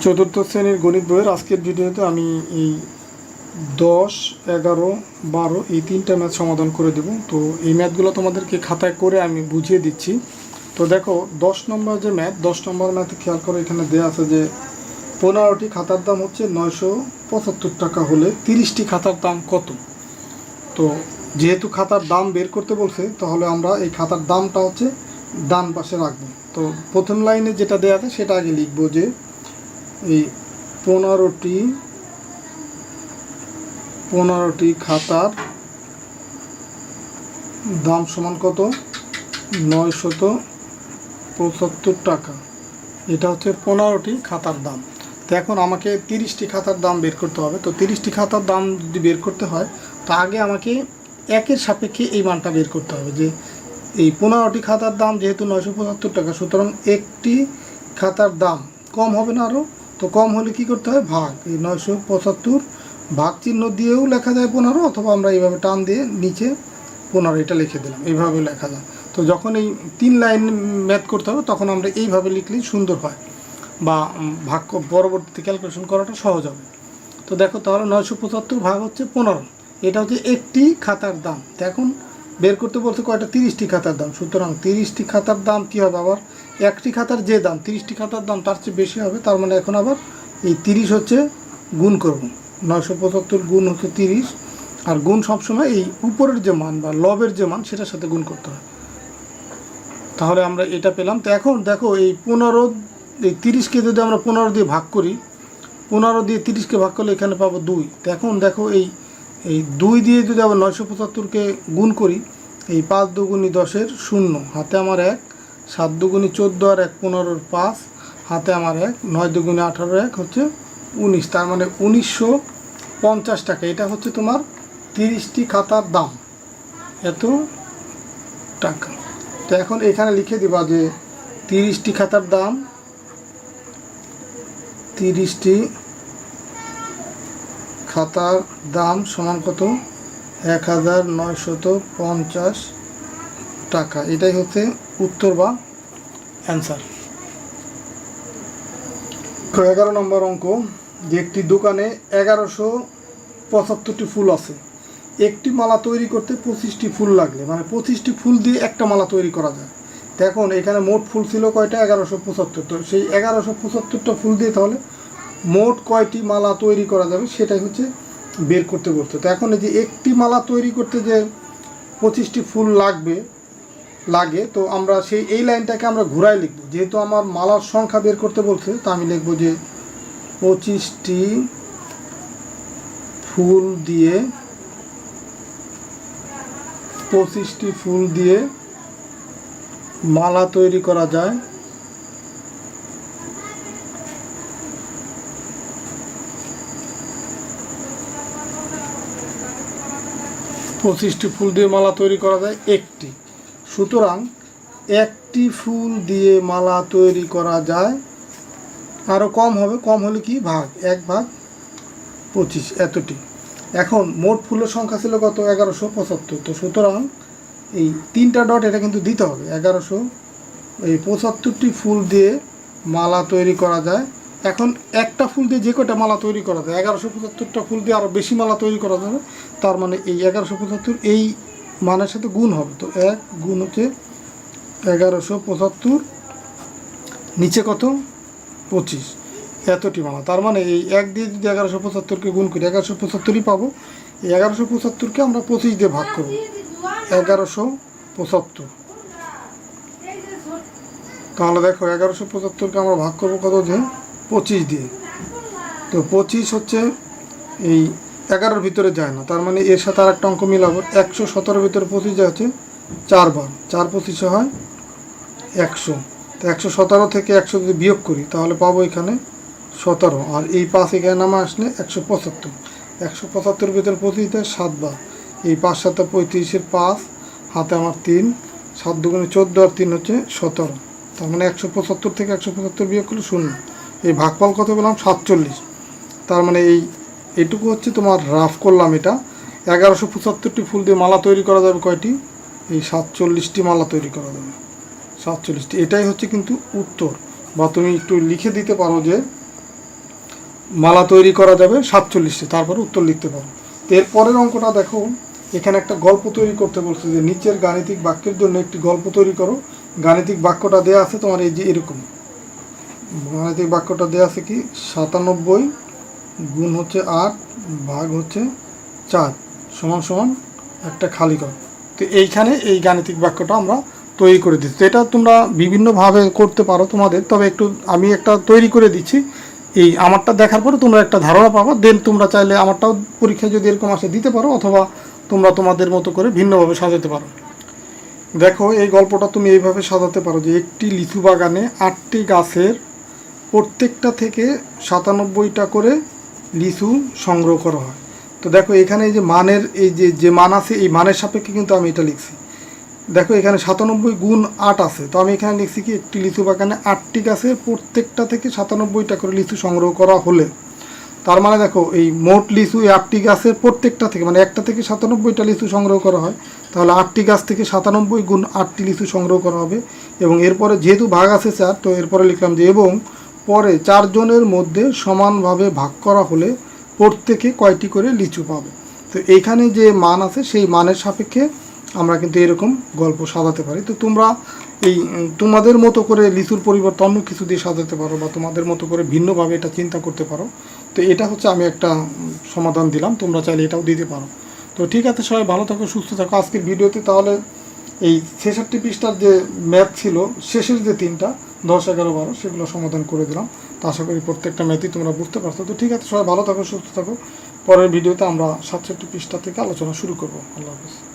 চতুর্থ শ্রেণীর গণিত বইয়ের আজকের ভিডিওতে আমি এই 10, 11, 12 এই তিনটা ম্যাথ সমাধান করে দেব। তো এই ম্যাথগুলো তোমাদেরকে খাতায় করে আমি বুঝিয়ে দিচ্ছি। তো দেখো 10 নম্বর যে ম্যাথ, 10 নম্বর ম্যাথে খেয়াল করো, এখানে দেওয়া আছে যে 15টি খাতার দাম হচ্ছে 975 টাকা হলে 30টি খাতার দাম কত। তো যেহেতু খাতার দাম বের করতে বলছে, তাহলে আমরা এই খাতার দামটা হচ্ছে ডান পাশে রাখবো। তো প্রথম লাইনে যেটা দেওয়া আছে সেটা আগে লিখবো যে এই 15টি খাতার দাম সমান কত, 975 টাকা। এটা হচ্ছে 15টি খাতার দাম। তো এখন আমাকে 30টি খাতার দাম বের করতে হবে। তো 30টি খাতার দাম যদি বের করতে হয়, তো আগে আমাকে একের সাপেক্ষে এই মানটা বের করতে হবে যে এই 15টি খাতার দাম যেহেতু 975 টাকা, সুতরাং একটি খাতার দাম কম হবে না আরও। তো কম হলে কি করতে হয়, ভাগ। এই 975 ভাগ চিহ্ন দিয়েও লেখা যায় 15, অথবা আমরা এইভাবে টান দিয়ে নিচে 15 এটা লিখে দিলাম, এইভাবে লেখা যায়। তো যখন এই 3 লাইন ম্যাথ করতে হবে, তখন আমরা এইভাবে লিখলেই সুন্দর হয়, বা ভাগ পরবর্তীতে ক্যালকুলেশন করাটা সহজ হবে। তো দেখো, তাহলে 975 ভাগ হচ্ছে 15, এটা হচ্ছে একটি খাতার দাম। তো এখন বের করতে বলতে কয়টা, 30টি খাতার দাম। সুতরাং 30টি খাতার দাম কী হবে, আবার একটি খাতার যে দাম 30টি খাতার দাম তার চেয়ে বেশি হবে। তার মানে এখন আবার এই 30 হচ্ছে গুণ করব, 975 গুণ হচ্ছে 30। আর গুণ সবসময় এই উপরের যে মান বা লবের যে মান সেটার সাথে গুণ করতে হয়। তাহলে আমরা এটা পেলাম। তো এখন দেখো এই 30কে যদি আমরা 15 দিয়ে ভাগ করি, 15 দিয়ে 30কে ভাগ করলে এখানে পাবো 2। তো এখন দেখো এই 2 দিয়ে যদি আবার 975কে গুণ করি, এই 5 দুগুণি 10-এর 0, হাতে আমার 1, 7 দুগুণি 14 আর 1 15-র 5, হাতে আমার 1, 9 দুগুণি 18 1 হচ্ছে 19। তার মানে 1950 টাকা। এটা হচ্ছে তোমার 30টি খাতার দাম, এত টাকা। তো এখন এখানে লিখে দিবা যে 30টি খাতার দাম, 30টি খাতার দাম সমান কত, 1950 টাকা। এটাই হচ্ছে উত্তর বা অ্যান্সার। 11 নম্বর অঙ্ক, যে একটি দোকানে 1175টি ফুল আছে। একটি মালা তৈরি করতে 25টি ফুল লাগলে, মানে 25টি ফুল দিয়ে একটা মালা তৈরি করা যায়। তো এখন এখানে মোট ফুল ছিল কয়টা, 1175। তো সেই 1175টা ফুল দিয়ে তাহলে মোট কয়টি মালা তৈরি করা যাবে সেটাই হচ্ছে বের করতে বলতে। তো এখন এই যে একটি মালা তৈরি করতে যে 25টি ফুল লাগে, তো আমরা এই লাইনটাকে আমরা ঘুরাই লিখব। যেহেতু আমার মালার সংখ্যা বের করতে বলছে, তো আমি লিখব যে 25টি ফুল দিয়ে মালা তৈরি করা যায়। একটি। সুতরাং একটি ফুল দিয়ে মালা তৈরি করা যায়। আরও কম হবে, কম হলে কি, ভাগ, 1/25 এতটি। এখন মোট ফুলের সংখ্যা ছিল কত, 1175। তো সুতরাং এই 3টা ডট এটা কিন্তু দিতে হবে। 1175টি ফুল দিয়ে মালা তৈরি করা যায়। এখন একটা ফুল দিয়ে যে কটা মালা তৈরি করা যায়, 1175টা ফুল দিয়ে আরও বেশি মালা তৈরি করা যাবে। তার মানে এই 1175 এই মানের সাথে গুণ হবে। তো 1 গুণ হচ্ছে 1175, নিচে কত, 25, এতটি মালা। তার মানে এই 1 দিয়ে যদি 1175কে গুণ করি, 1175ই পাবো। এই 1175কে আমরা 25 দিয়ে ভাগ করব, 1175। তাহলে দেখো 1175কে আমরা ভাগ করবো কত দিয়ে, 25 দিয়ে। তো 25 হচ্ছে এই 11-র ভিতরে যায় না, তার মানে এর সাথে আর একটা অঙ্ক মিলাবো। 117-র ভিতরে 25 যায় হচ্ছে 4 বার, 4 25 হয় 100। তো 117 থেকে 100 যদি বিয়োগ করি, তাহলে পাবো এখানে 17। আর এই 5 এখানে নামা আসলে 175। 175-র ভিতরে 25 দেয় 7 বার, এই 5 7 35-এর 5, হাতে আমার 3, 7 দুগুণে 14 আর 3 হচ্ছে 17। তার মানে 175 থেকে 175 বিয়োগ করলে 0। এই ভাগফল কত পেলাম, 47। তার মানে এইটুকু হচ্ছে তোমার রাফ করলাম। এটা 1175টি ফুল দিয়ে মালা তৈরি করা যাবে কয়টি, এই 47টি মালা তৈরি করা যাবে, 47টি। এটাই হচ্ছে কিন্তু উত্তর। বা তুমি একটু লিখে দিতে পারো যে মালা তৈরি করা যাবে 47টি, তারপরে উত্তর লিখতে পারো। তো এর পরের অঙ্কটা দেখো, এখানে একটা গল্প তৈরি করতে বলছে যে নিচের গাণিতিক বাক্যের জন্য একটি গল্প তৈরি করো। গাণিতিক বাক্যটা দেওয়া আছে তোমার এই যে এরকম, গাণিতিক বাক্যটা দেওয়া আছে কি 97 গুণ হচ্ছে 8 ভাগ হচ্ছে 4 সমান সমান একটা খালি ঘর। তো এইখানে এই গাণিতিক বাক্যটা আমরা তৈরি করে দিচ্ছি। তো এটা তোমরা বিভিন্নভাবে করতে পারো তোমাদের, তবে একটু আমি একটা তৈরি করে দিচ্ছি। এই আমারটা দেখার পরে তোমরা একটা ধারণা পাবো, দেন তোমরা চাইলে আমারটাও পরীক্ষায় যদি এরকম আসে দিতে পারো, অথবা তোমরা তোমাদের মতো করে ভিন্নভাবে সাজাতে পারো। দেখো এই গল্পটা তুমি এইভাবে সাজাতে পারো যে একটি লিচু বাগানে 8টি গাছের প্রত্যেকটা থেকে 97টা করে লিচু সংগ্রহ করা হয়। তো দেখো এখানে এই যে মানের এই যে মান আছে, এই মানের সাপেক্ষে কিন্তু আমি এটা লিখছি। দেখো এখানে 97 গুণ 8 আছে, তো আমি এখানে লিখছি কি একটি লিচু বাগানে 8টি গাছের প্রত্যেকটা থেকে 97টা করে লিচু সংগ্রহ করা হলে, তার মানে দেখো এই মোট লিচু এই 8টি গাছের প্রত্যেকটা থেকে, মানে একটা থেকে 97টা লিচু সংগ্রহ করা হয়, তাহলে 8টি গাছ থেকে 97 গুণ 8টি লিচু সংগ্রহ করা হবে। এবং এরপরে যেহেতু ভাগ আছে 4, তো এরপরে লিখলাম যে এবং পরে 4 জনের মধ্যে সমানভাবে ভাগ করা হলে প্রত্যেকে কয়টি করে লিচু পাবে। তো এইখানে যে মান আছে সেই মানের সাপেক্ষে আমরা কিন্তু এরকম গল্প সাজাতে পারি। তো তোমরা এই তোমাদের মতো করে লিচুর পরিবর্তে অন্য কিছু দিয়ে সাজাতে পারো, বা তোমাদের মতো করে ভিন্নভাবে এটা চিন্তা করতে পারো। তো এটা হচ্ছে আমি একটা সমাধান দিলাম, তোমরা চাইলে এটাও দিতে পারো। তো ঠিক আছে, সবাই ভালো থাকো, সুস্থ থাকো। আজকের ভিডিওতে তাহলে এই 66 পৃষ্ঠার যে ম্যাথ ছিল, শেষের যে 3টা 10, 11, 12 সেগুলো সমাধান করে দিলাম। তো আশা করি প্রত্যেকটা ম্যাথই তোমরা বুঝতে পারছো। তো ঠিক আছে, সবাই ভালো থাকো, সুস্থ থাকো। পরের ভিডিওতে আমরা 67 পৃষ্ঠা থেকে আলোচনা শুরু করবো। আল্লাহ হাফেজ।